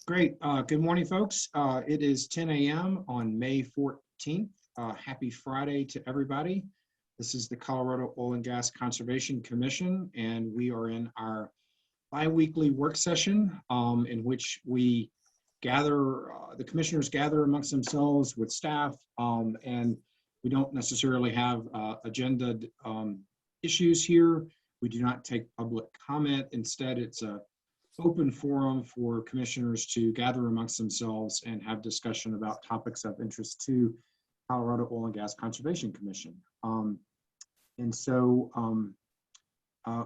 Great. Good morning, folks. It is 10 a.m. on May 14th. Happy Friday to everybody. This is the Colorado Oil and Gas Conservation Commission, and we are in our bi-weekly work session in which we gather, the commissioners gather amongst themselves with staff, and we don't necessarily have agenda issues here. We do not take public comment. Instead, it's a open forum for commissioners to gather amongst themselves and have discussion about topics of interest to Colorado Oil and Gas Conservation Commission.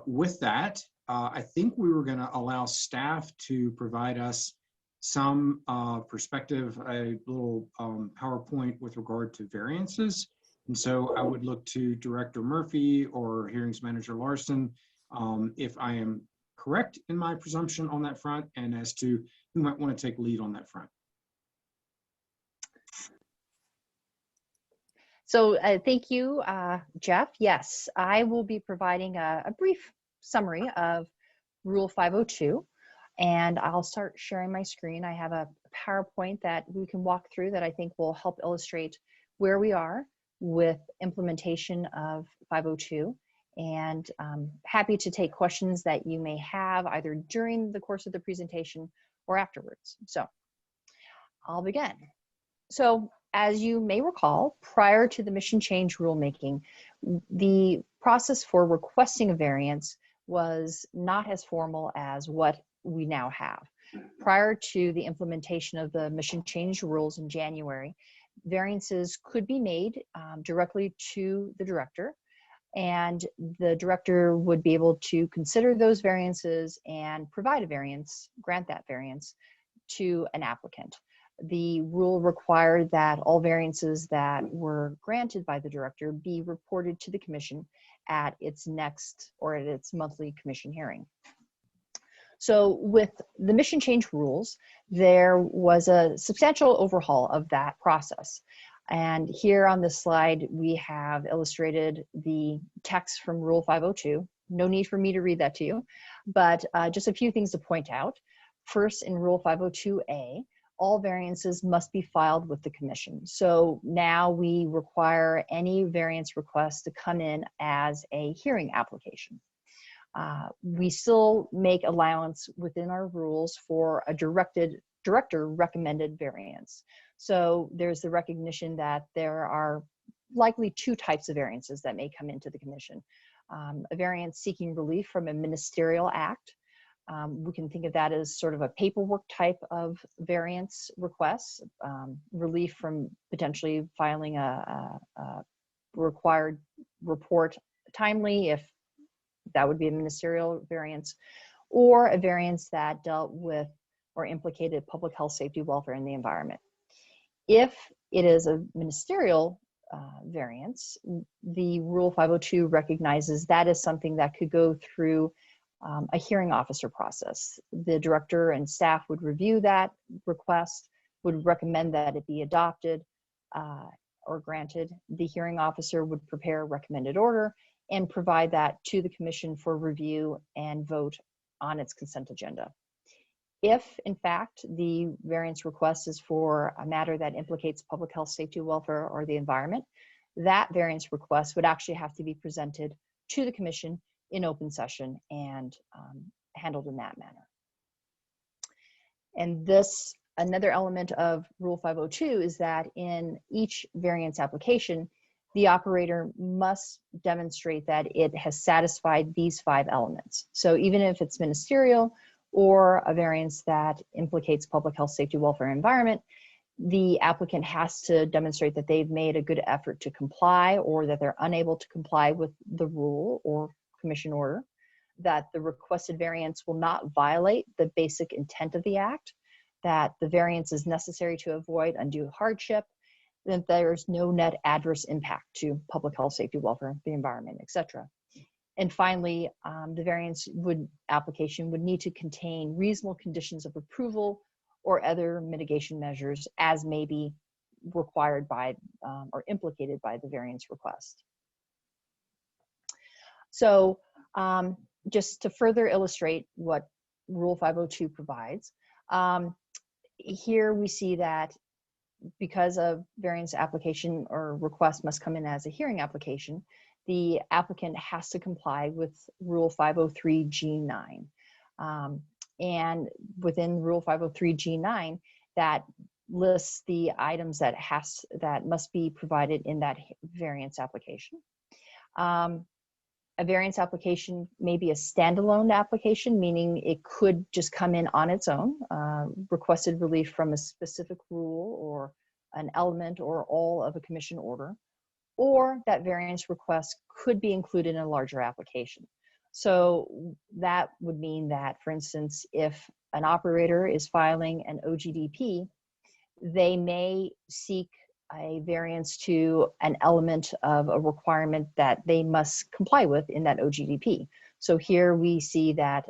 With that, I think we were going to allow staff to provide us some perspective, a little PowerPoint with regard to variances. And so I would look to Director Murphy or Hearings Manager Larson if I am correct in my presumption on that front, and as to who might want to take lead on that front. So thank you, Jeff. Yes, I will be providing a brief summary of Rule 502, and I'll start sharing my screen. I have a PowerPoint that we can walk through that I think will help illustrate where we are with implementation of 502. And happy to take questions that you may have either during the course of the presentation or afterwards. So I'll begin. So as you may recall, prior to the mission change rulemaking, the process for requesting a variance was not as formal as what we now have. Prior to the implementation of the mission change rules in January, variances could be made directly to the director, and the director would be able to consider those variances and provide a variance, grant that variance to an applicant. The rule required that all variances that were granted by the director be reported to the commission at its next or at its monthly commission hearing. So with the mission change rules, there was a substantial overhaul of that process. And here on this slide, we have illustrated the text from Rule 502. No need for me to read that to you, but just a few things to point out. First, in Rule 502A, all variances must be filed with the commission. So now we require any variance request to come in as a hearing application. We still make allowance within our rules for a director recommended variance. So there's the recognition that there are likely two types of variances that may come into the commission. A variance seeking relief from a ministerial act. We can think of that as sort of a paperwork type of variance request, relief from potentially filing a required report timely, if that would be a ministerial variance, or a variance that dealt with or implicated public health, safety, welfare, and the environment. If it is a ministerial variance, the Rule 502 recognizes that is something that could go through a hearing officer process. The director and staff would review that request, would recommend that it be adopted or granted. The hearing officer would prepare a recommended order and provide that to the commission for review and vote on its consent agenda. If, in fact, the variance request is for a matter that implicates public health, safety, welfare, or the environment, that variance request would actually have to be presented to the commission in open session and handled in that manner. And this, another element of Rule 502 is that in each variance application, the operator must demonstrate that it has satisfied these 5 elements. So even if it's ministerial or a variance that implicates public health, safety, welfare, and environment, the applicant has to demonstrate that they've made a good effort to comply, or that they're unable to comply with the rule or commission order, that the requested variance will not violate the basic intent of the act, that the variance is necessary to avoid undue hardship, that there's no net adverse impact to public health, safety, welfare, the environment, etc. And finally, the variance application would need to contain reasonable conditions of approval or other mitigation measures as may be required by or implicated by the variance request. So just to further illustrate what Rule 502 provides, here we see that because a variance application or request must come in as a hearing application, the applicant has to comply with Rule 503 G9. And within Rule 503 G9, that lists the items that must be provided in that variance application. A variance application may be a standalone application, meaning it could just come in on its own, requested relief from a specific rule or an element or all of a commission order, or that variance request could be included in a larger application. So that would mean that, for instance, if an operator is filing an OGDP, they may seek a variance to an element of a requirement that they must comply with in that OGDP. So here we see that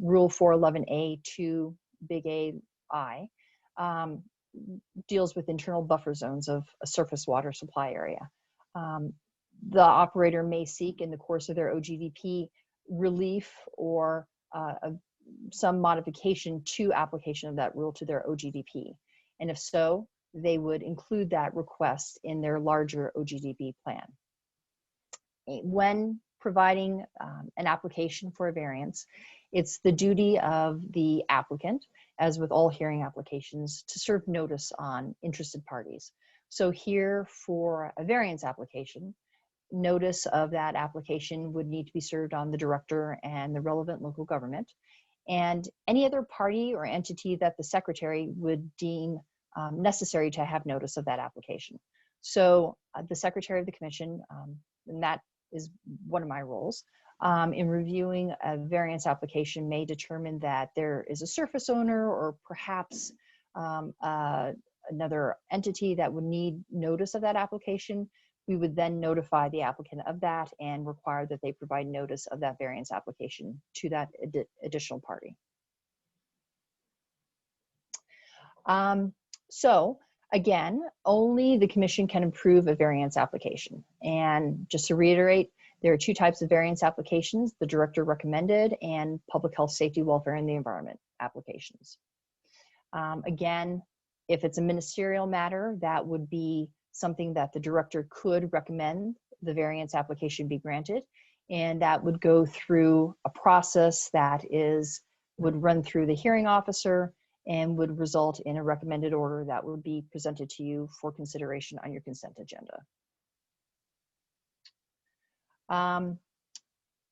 Rule 411A 2 big AI deals with internal buffer zones of a surface water supply area. The operator may seek in the course of their OGDP relief or some modification to application of that rule to their OGDP. And if so, they would include that request in their larger OGDP plan. When providing an application for a variance, it's the duty of the applicant, as with all hearing applications, to serve notice on interested parties. So here for a variance application, notice of that application would need to be served on the director and the relevant local government, and any other party or entity that the secretary would deem necessary to have notice of that application. So the secretary of the commission, and that is one of my roles, in reviewing a variance application may determine that there is a surface owner or perhaps another entity that would need notice of that application. We would then notify the applicant of that and require that they provide notice of that variance application to that additional party. So again, only the commission can approve a variance application. And just to reiterate, there are two types of variance applications: the director recommended and public health, safety, welfare, and the environment applications. Again, if it's a ministerial matter, that would be something that the director could recommend the variance application be granted. And that would go through a process that would run through the hearing officer and would result in a recommended order that would be presented to you for consideration on your consent agenda.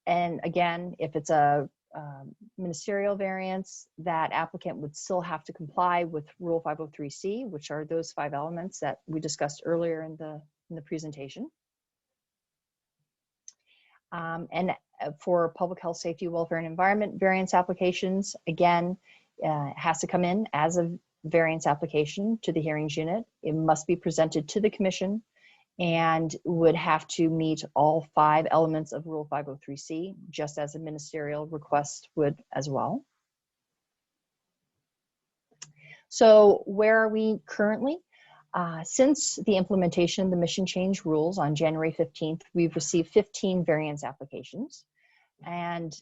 And again, if it's a ministerial variance, that applicant would still have to comply with Rule 503C, which are those 5 elements that we discussed earlier in the presentation. And for public health, safety, welfare, and environment variance applications, again, it has to come in as a variance application to the hearings unit. It must be presented to the commission and would have to meet all 5 elements of Rule 503C, just as a ministerial request would as well. So where are we currently? Since the implementation of the mission change rules on January 15th, we've received 15 variance applications. And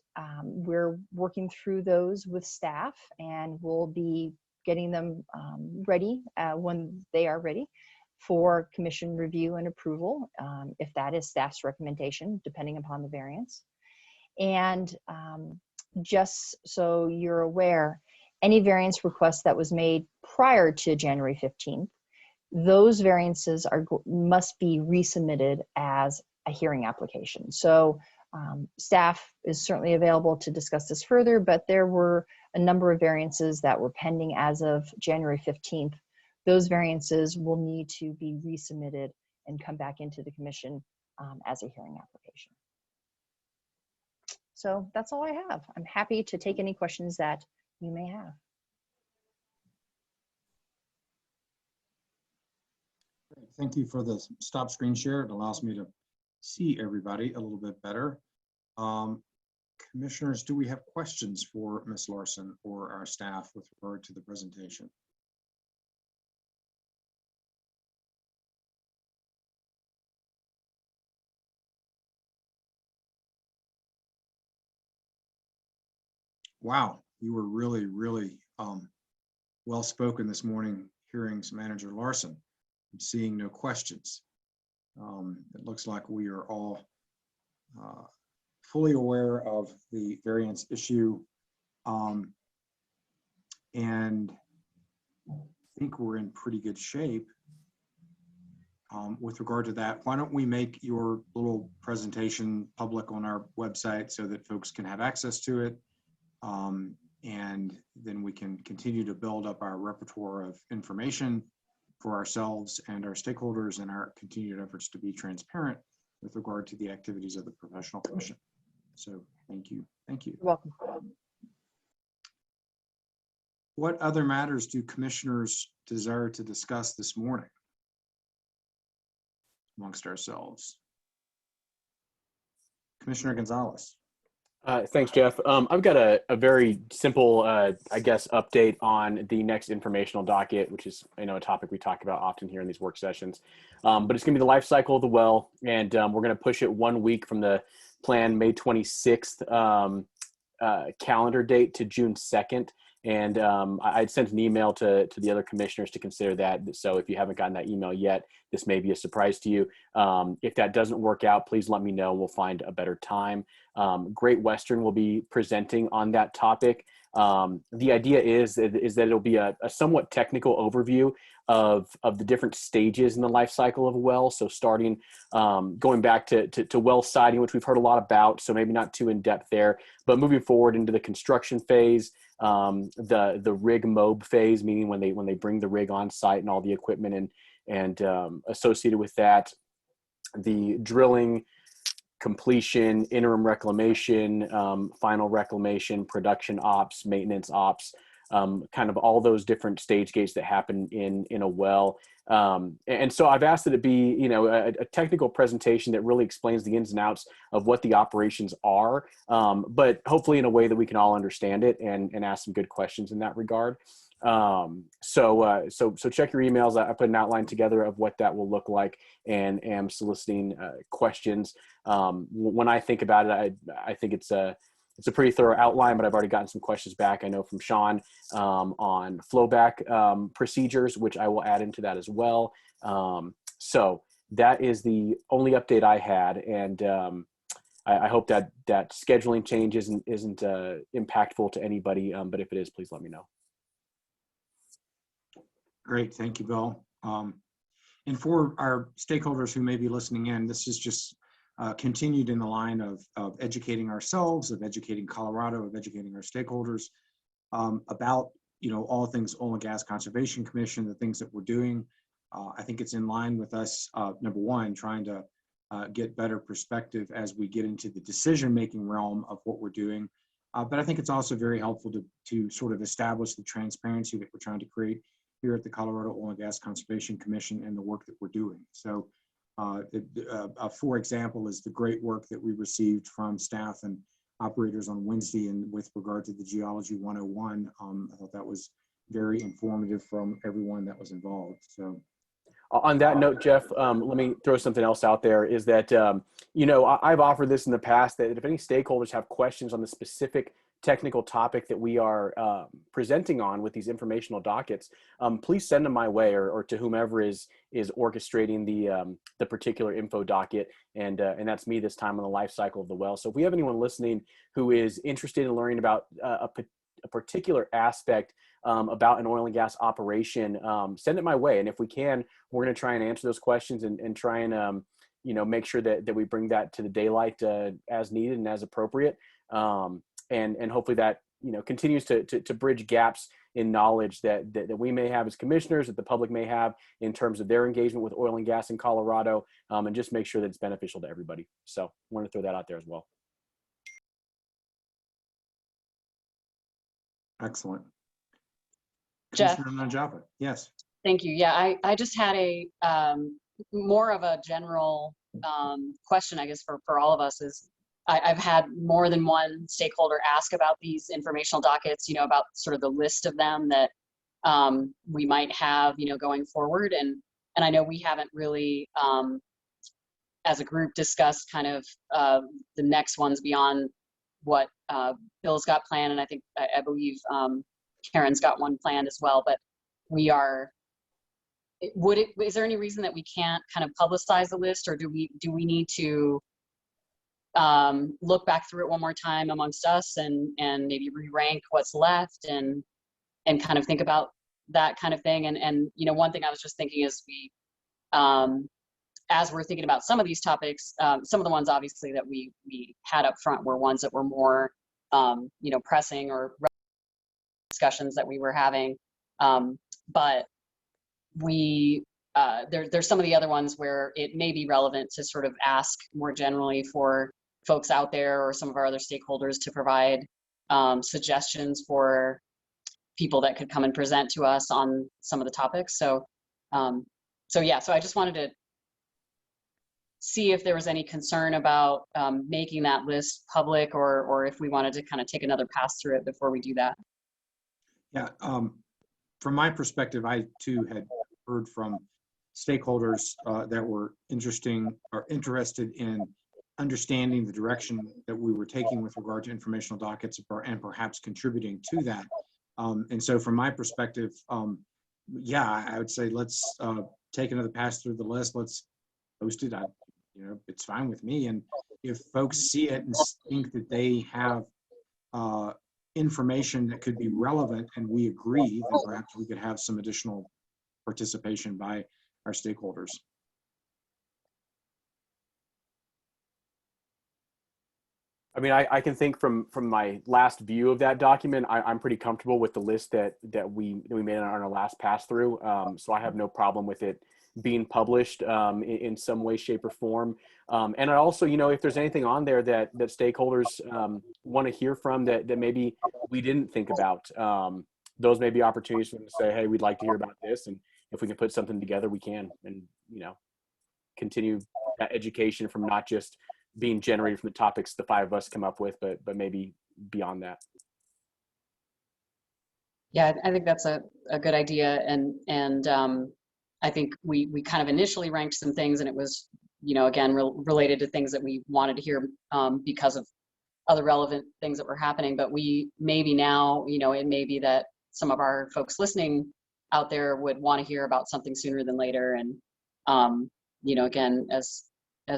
we're working through those with staff, and we'll be getting them ready when they are ready for commission review and approval, if that is staff's recommendation, depending upon the variance. And just so you're aware, any variance request that was made prior to January 15th, those variances must be resubmitted as a hearing application. So staff is certainly available to discuss this further, but there were a number of variances that were pending as of January 15th. Those variances will need to be resubmitted and come back into the commission as a hearing application. So that's all I have. I'm happy to take any questions that you may have. Thank you for the stop screen share. It allows me to see everybody a little bit better. Commissioners, do we have questions for Ms. Larson or our staff with regard to the presentation? Wow, you were really well spoken this morning, Hearings Manager Larson. I'm seeing no questions. It looks like we are all fully aware of the variance issue. And I think we're in pretty good shape with regard to that. Why don't we make your little presentation public on our website so that folks can have access to it? And then we can continue to build up our repertoire of information for ourselves and our stakeholders and our continued efforts to be transparent with regard to the activities of the professional commission. So thank you. Thank you. You're welcome. What other matters do commissioners desire to discuss this morning amongst ourselves? Commissioner Gonzalez. Thanks, Jeff. I've got a very simple, I guess, update on the next informational docket, which is, a topic we talk about often here in these work sessions. But it's going to be the life cycle of the well, and we're going to push it 1 week from the planned May 26th calendar date to June 2nd. And I'd sent an email to the other commissioners to consider that. So if you haven't gotten that email yet, this may be a surprise to you. If that doesn't work out, please let me know. We'll find a better time. Great Western will be presenting on that topic. The idea is that it'll be a somewhat technical overview of the different stages in the life cycle of a well. So starting, going back to well siting, which we've heard a lot about, so maybe not too in depth there, but moving forward into the construction phase, the rig mob phase, meaning when they bring the rig on site and all the equipment and associated with that, the drilling, completion, interim reclamation, final reclamation, production ops, maintenance ops, kind of all those different stage gates that happen in a well. And so I've asked that it be, a technical presentation that really explains the ins and outs of what the operations are, but hopefully in a way that we can all understand it and ask some good questions in that regard. So check your emails. I put an outline together of what that will look like and am soliciting questions. When I think about it, I think it's a pretty thorough outline, but I've already gotten some questions back. I know from Sean on flowback procedures, which I will add into that as well. So that is the only update I had, and I hope that scheduling change isn't impactful to anybody. But if it is, please let me know. Great, thank you, Bill. And for our stakeholders who may be listening in, this is just continued in the line of educating ourselves, of educating Colorado, of educating our stakeholders about all things Oil and Gas Conservation Commission, the things that we're doing. I think it's in line with us, number one, trying to get better perspective as we get into the decision-making realm of what we're doing. But I think it's also very helpful to sort of establish the transparency that we're trying to create here at the Colorado Oil and Gas Conservation Commission and the work that we're doing. So for example, is the great work that we received from staff and operators on Wednesday and with regard to the Geology 101. I thought that was very informative from everyone that was involved. So on that note, Jeff, let me throw something else out there is that, I've offered this in the past that if any stakeholders have questions on the specific technical topic that we are presenting on with these informational dockets, please send them my way or to whomever is orchestrating the particular info docket, and that's me this time on the life cycle of the well. So if we have anyone listening who is interested in learning about a particular aspect about an oil and gas operation, send it my way, and if we can, we're going to try and answer those questions and try and make sure that we bring that to the daylight as needed and as appropriate. And hopefully that continues to bridge gaps in knowledge that we may have as commissioners, that the public may have in terms of their engagement with oil and gas in Colorado, and just make sure that it's beneficial to everybody. So I want to throw that out there as well. excellent. Jeff. Commissioner Najapa, yes. Thank you. Yeah, I just had a more of a general question, I guess, for all of us is I've had more than one stakeholder ask about these informational dockets, about sort of the list of them that we might have, going forward. And I know we haven't really, as a group, discussed kind of the next ones beyond what Bill's got planned. And I think, I believe Karen's got one planned as well, but we are, is there any reason that we can't kind of publicize the list, or do we need to look back through it one more time amongst us and maybe re-rank what's left and kind of think about that kind of thing? And you know, one thing I was just thinking is we, as we're thinking about some of these topics, some of the ones obviously that we had up front were ones that were more, you know, pressing or discussions that we were having. But we, there's some of the other ones where it may be relevant to sort of ask more generally for folks out there or some of our other stakeholders to provide suggestions for people that could come and present to us on some of the topics. So, yeah, so I just wanted to see if there was any concern about making that list public, or if we wanted to kind of take another pass through it before we do that. Yeah, from my perspective, I too had heard from stakeholders that were interested in understanding the direction that we were taking with regard to informational dockets and perhaps contributing to that. And so from my perspective, yeah, I would say let's take another pass through the list. Let's post it. You know, it's fine with me. And if folks see it and think that they have information that could be relevant and we agree, then perhaps we could have some additional participation by our stakeholders. I mean, I can think from my last view of that document, I'm pretty comfortable with the list that we made on our last pass through. So I have no problem with it being published in some way, shape, or form. And I also, you know, if there's anything on there that stakeholders want to hear from that maybe we didn't think about, those may be opportunities for them to say, hey, we'd like to hear about this, and if we can put something together, we can, and you know, continue that education from not just being generated from the topics the five of us come up with, but maybe beyond that. Yeah, I think that's a good idea. And I think we kind of initially ranked some things, and it was, you know, again, related to things that we wanted to hear because of other relevant things that were happening. But we maybe now, you know, it may be that some of our folks listening out there would want to hear about something sooner than later. And, you know, again, as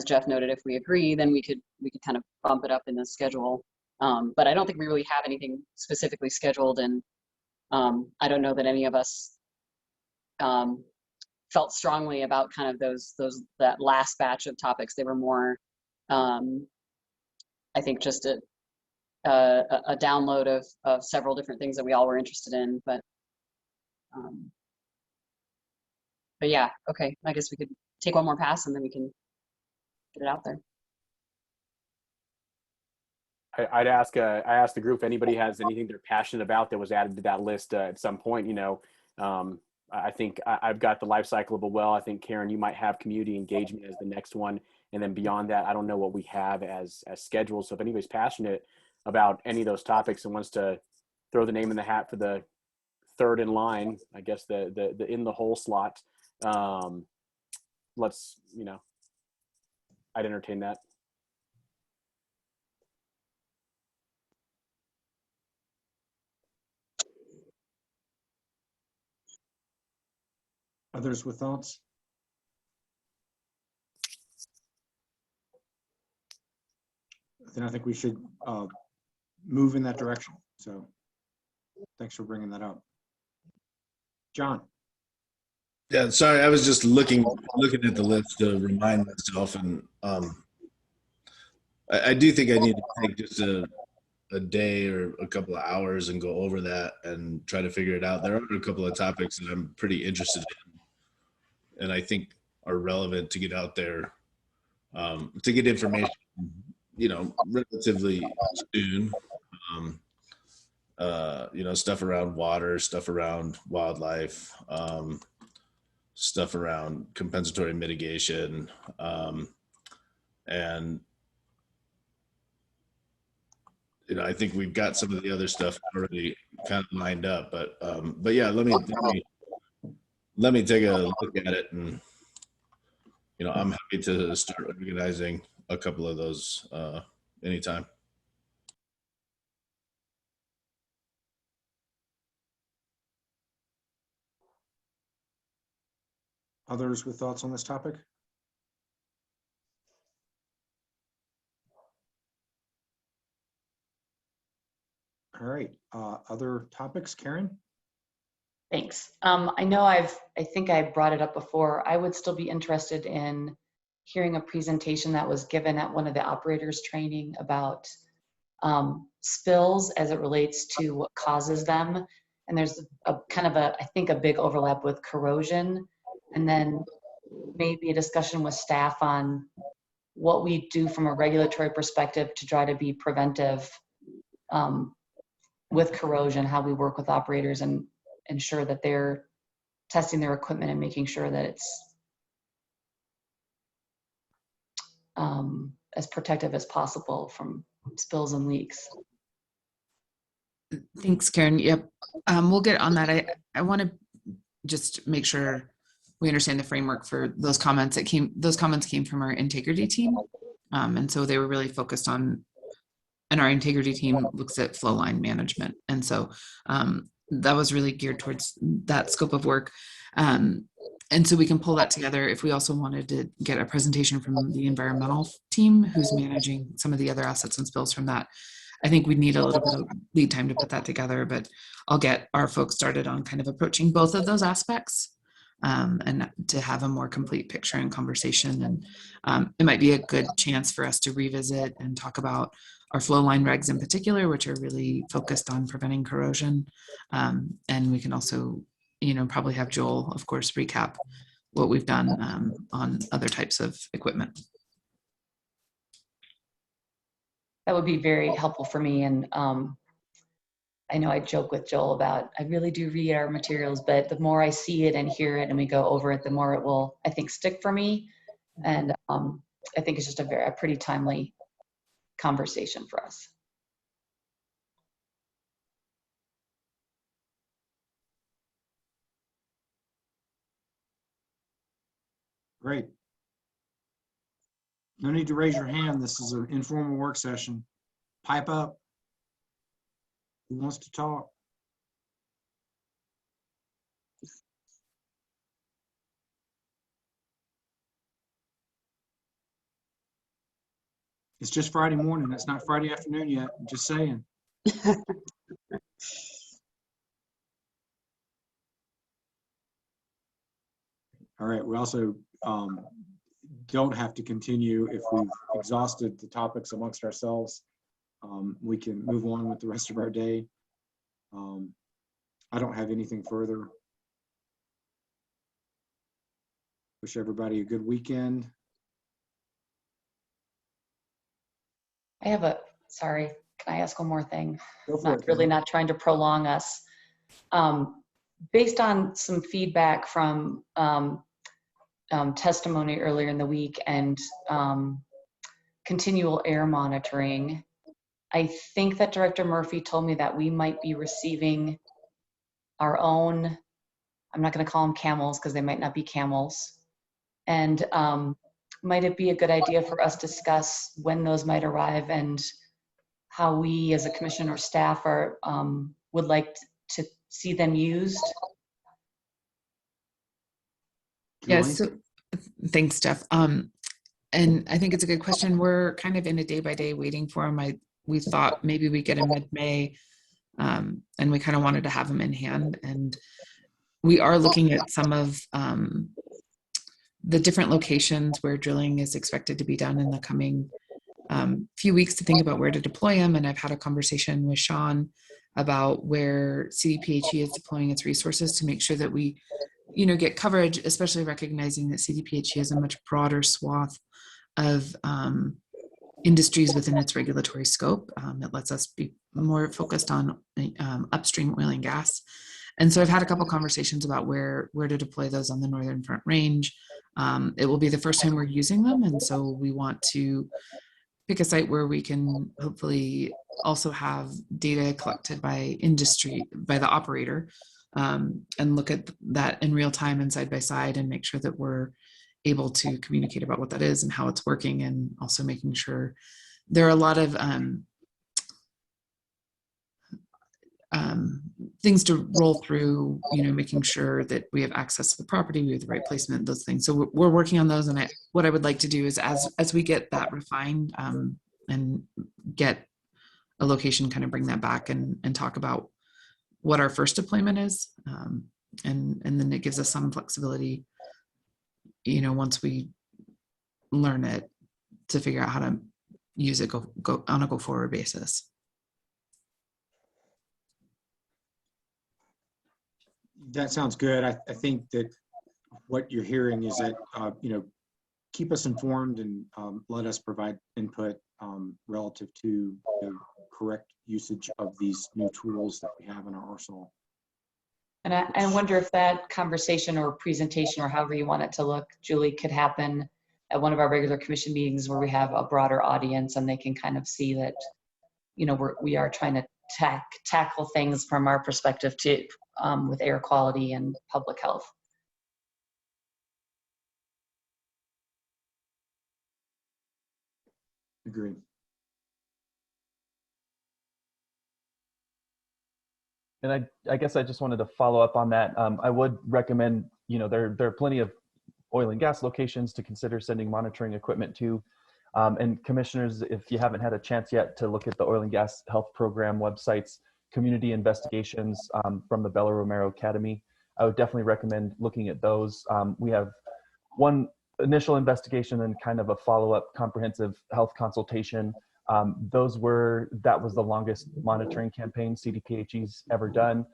Jeff noted, if we agree, then we could kind of bump it up in the schedule. But I don't think we really have anything specifically scheduled. And I don't know that any of us felt strongly about kind of that last batch of topics. They were more, I think, just a download of several different things that we all were interested in. But yeah, okay. I guess we could take one more pass and then we can get it out there. I asked the group if anybody has anything they're passionate about that was added to that list at some point. You know, I think I've got the life cycle of a well. I think, Karen, you might have community engagement as the next one. And then beyond that, I don't know what we have as scheduled. So if anybody's passionate about any of those topics and wants to throw the name in the hat for the third in line, I guess the in the hole slot, let's, you know, I'd entertain that. Others with thoughts? Then I think we should move in that direction. So thanks for bringing that up. John. Yeah, sorry, I was just looking at the list to remind myself, and I do think I need to take just a day or a couple of hours and go over that and try to figure it out. There are a couple of topics that I'm pretty interested in, and I think are relevant to get out there, to get information, you know, relatively soon. You know, stuff around water, stuff around wildlife, stuff around compensatory mitigation, and you know, I think we've got some of the other stuff already kind of lined up, but yeah, let me take a look at it, and you know, I'm happy to start organizing a couple of those anytime. Others with thoughts on this topic? All right, other topics, Karen? Thanks. I know I think I brought it up before. I would still be interested in hearing a presentation that was given at one of the operators training about spills as it relates to what causes them. And there's a kind of I think a big overlap with corrosion. And then maybe a discussion with staff on what we do from a regulatory perspective to try to be preventive with corrosion, how we work with operators and ensure that they're testing their equipment and making sure that it's as protective as possible from spills and leaks. Thanks, Karen. Yep. We'll get on that. I want to just make sure we understand the framework for those comments those comments came from our integrity team. And so they were really focused on, and our integrity team looks at flow line management. And so that was really geared towards that scope of work. And so we can pull that together if we also wanted to get a presentation from the environmental team who's managing some of the other assets and spills from that. I think we'd need a little bit of lead time to put that together, but I'll get our folks started on kind of approaching both of those aspects and to have a more complete picture and conversation. And it might be a good chance for us to revisit and talk about our flow line regs in particular, which are really focused on preventing corrosion. And we can also, probably have Joel, of course, recap what we've done on other types of equipment. That would be very helpful for me. And I know I joke with Joel about, I really do read our materials, but the more I see it and hear it and we go over it, the more it will, I think, stick for me. And I think it's just a pretty timely conversation for us. Great. No need to raise your hand. This is an informal work session. Pipe up. Who wants to talk? It's just Friday morning. It's not Friday afternoon yet. I'm just saying. All right. We also don't have to continue if we've exhausted the topics amongst ourselves. We can move on with the rest of our day. I don't have anything further. Wish everybody a good weekend. Sorry, can I ask one more thing? Go for it. Really not trying to prolong us. Based on some feedback from testimony earlier in the week and continual air monitoring, I think that Director Murphy told me that we might be receiving our own, I'm not going to call them camels because they might not be camels. And might it be a good idea for us to discuss when those might arrive and how we as a commission or staff are would like to see them used? Yes. So, thanks, Jeff. And I think it's a good question. We're kind of in a day-by-day waiting for them. We thought maybe we get them mid-May, and we kind of wanted to have them in hand. And we are looking at some of the different locations where drilling is expected to be done in the coming few weeks to think about where to deploy them. And I've had a conversation with Sean about where CDPHE is deploying its resources to make sure that we get coverage, especially recognizing that CDPHE has a much broader swath of industries within its regulatory scope. It lets us be more focused on upstream oil and gas. And so I've had a couple conversations about where to deploy those on the Northern Front Range. It will be the first time we're using them. And so we want to pick a site where we can hopefully also have data collected by industry, by the operator, and look at that in real time and side by side and make sure that we're able to communicate about what that is and how it's working, and also making sure there are a lot of things to roll through, making sure that we have access to the property, we have the right placement, those things. So we're working on those. And what I would like to do is as we get that refined and get a location, kind of bring that back and talk about what our first deployment is. And then it gives us some flexibility, once we learn it, to figure out how to use it go on a go forward basis. That sounds good. I think that what you're hearing is that, keep us informed and let us provide input relative to the correct usage of these new tools that we have in our arsenal. And I wonder if that conversation or presentation, or however you want it to look, Julie, could happen at one of our regular commission meetings where we have a broader audience and they can kind of see that, we are trying to tackle things from our perspective too, with air quality and public health. Agreed. And I guess I just wanted to follow up on that. I would recommend, there are plenty of oil and gas locations to consider sending monitoring equipment to. And commissioners, if you haven't had a chance yet to look at the Oil and Gas Health Program websites, community investigations from the Bella Romero Academy, I would definitely recommend looking at those. We have one initial investigation and kind of a follow-up comprehensive health consultation. That was the longest monitoring campaign CDPHE's ever done.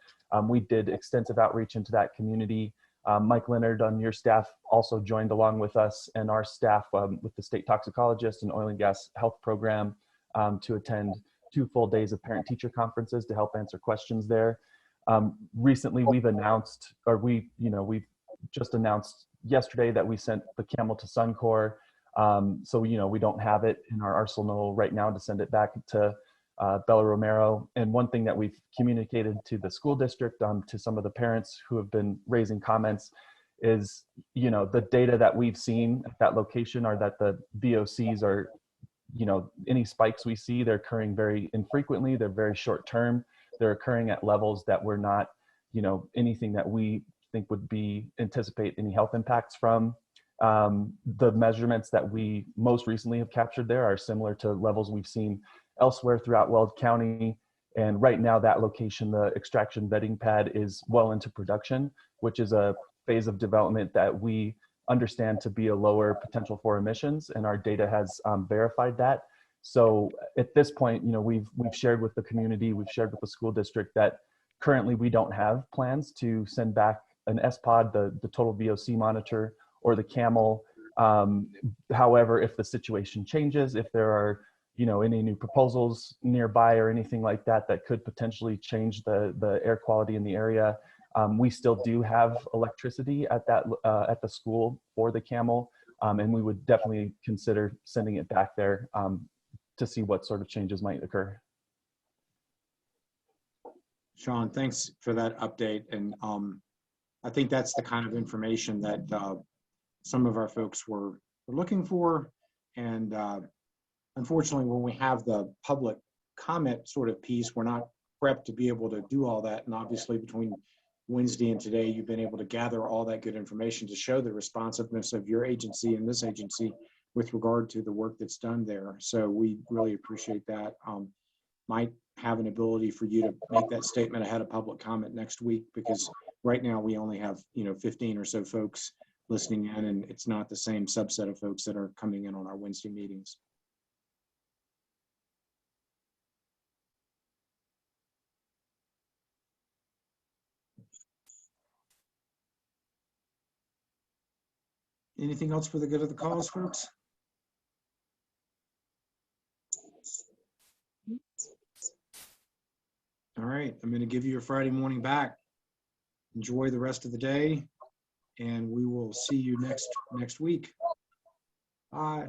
We did extensive outreach into that community. Mike Leonard on your staff also joined along with us and our staff with the state toxicologist and oil and gas health program to attend 2 full days of parent-teacher conferences to help answer questions there. Recently, we've just announced yesterday that we sent the camel to Suncor. So, we don't have it in our arsenal right now to send it back to Bella Romero. And one thing that we've communicated to the school district, to some of the parents who have been raising comments is, the data that we've seen at that location are that the VOCs are, any spikes we see, they're occurring very infrequently. They're very short term. They're occurring at levels that we're not, anything that we think would anticipate any health impacts from. The measurements that we most recently have captured there are similar to levels we've seen elsewhere throughout Weld County. And right now that location, the extraction vetting pad, is well into production, which is a phase of development that we understand to be a lower potential for emissions, and our data has verified that. So at this point, we've shared with the community, we've shared with the school district that currently we don't have plans to send back an SPOD, the total VOC monitor, or the camel. However, if the situation changes, if there are any new proposals nearby or anything like that that could potentially change the air quality in the area, we still do have electricity at the school for the camel, and we would definitely consider sending it back there to see what sort of changes might occur. Sean, thanks for that update. And I think that's the kind of information that some of our folks were looking for. And unfortunately, when we have the public comment sort of piece, we're not prepped to be able to do all that. And obviously between Wednesday and today, you've been able to gather all that good information to show the responsiveness of your agency and this agency with regard to the work that's done there. So we really appreciate that. Might have an ability for you to make that statement ahead of public comment next week, because right now we only have 15 or so folks listening in, and it's not the same subset of folks that are coming in on our Wednesday meetings. Anything else for the good of the cause, folks? All right, I'm going to give you a Friday morning back. Enjoy the rest of the day, and we will see you next week. Bye.